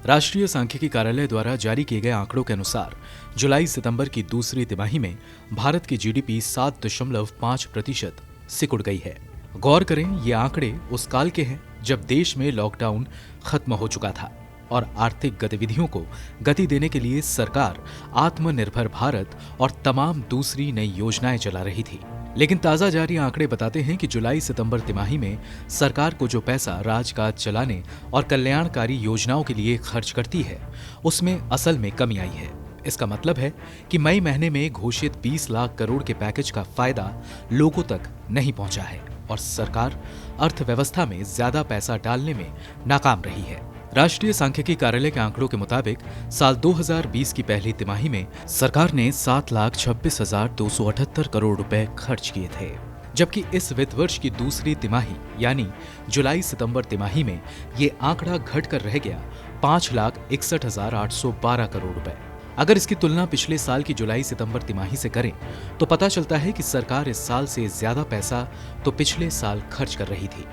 राष्ट्रीय सांख्यिकी कार्यालय द्वारा जारी किए गए आंकड़ों के अनुसार जुलाई सितंबर की दूसरी तिमाही में भारत की जीडीपी 7.5% सिकुड़ गई है। गौर करें, ये आंकड़े उस काल के हैं जब देश में लॉकडाउन खत्म हो चुका था और आर्थिक गतिविधियों को गति देने के लिए सरकार आत्मनिर्भर भारत और तमाम दूसरी नई योजनाएं चला रही थी। लेकिन ताजा जारी आंकड़े बताते हैं कि जुलाई सितंबर तिमाही में सरकार को जो पैसा राजकाज चलाने और कल्याणकारी योजनाओं के लिए खर्च करती है, उसमें असल में कमी आई है। इसका मतलब है कि मई महीने में घोषित 20 लाख करोड़ के पैकेज का फायदा लोगों तक नहीं पहुंचा है और सरकार अर्थव्यवस्था में ज्यादा पैसा डालने में नाकाम रही है। राष्ट्रीय सांख्यिकी कार्यालय के आंकड़ों के मुताबिक साल 2020 की पहली तिमाही में सरकार ने 7,26,278 करोड़ रुपए खर्च किए थे, जबकि इस वित्त वर्ष की दूसरी तिमाही यानी जुलाई सितंबर तिमाही में ये आंकड़ा घटकर रह गया 5,61,812 करोड़ रुपए। अगर इसकी तुलना पिछले साल की जुलाई सितंबर तिमाही से करें तो पता चलता है कि सरकार इस साल से ज्यादा पैसा तो पिछले साल खर्च कर रही थी।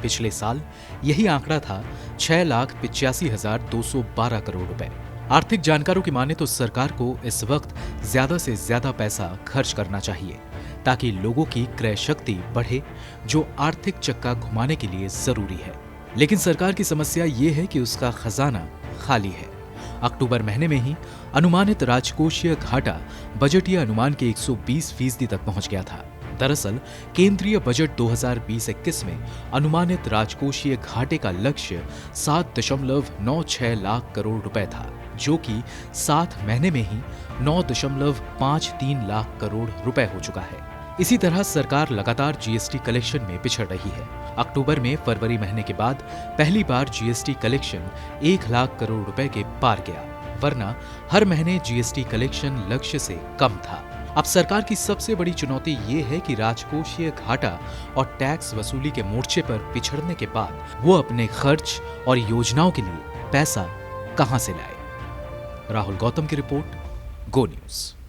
पिछले साल यही आंकड़ा था 6,85,212 करोड़ रुपए। आर्थिक जानकारों की माने तो सरकार को इस वक्त ज्यादा से ज्यादा पैसा खर्च करना चाहिए ताकि लोगों की क्रय शक्ति बढ़े, जो आर्थिक चक्का घुमाने के लिए जरूरी है। लेकिन सरकार की समस्या ये है कि उसका खजाना खाली है। अक्टूबर महीने में ही अनुमानित राजकोषीय घाटा बजटीय अनुमान के 120% तक पहुंच गया था। दरअसल केंद्रीय बजट 2020-21 में अनुमानित राजकोषीय घाटे का लक्ष्य 7.96 लाख करोड़ रुपए था, जो कि 7 महीने में ही 9.53 लाख करोड़ रुपए हो चुका है। इसी तरह सरकार लगातार जीएसटी कलेक्शन में पिछड़ रही है। अक्टूबर में फरवरी महीने के बाद पहली बार जीएसटी कलेक्शन 1 लाख करोड़ रुपए के पार गया, वरना हर महीने जीएसटी कलेक्शन लक्ष्य से कम था। अब सरकार की सबसे बड़ी चुनौती ये है कि राजकोषीय घाटा और टैक्स वसूली के मोर्चे पर पिछड़ने के बाद वो अपने खर्च और योजनाओं के लिए पैसा कहां से लाए। राहुल गौतम की रिपोर्ट, गो न्यूज।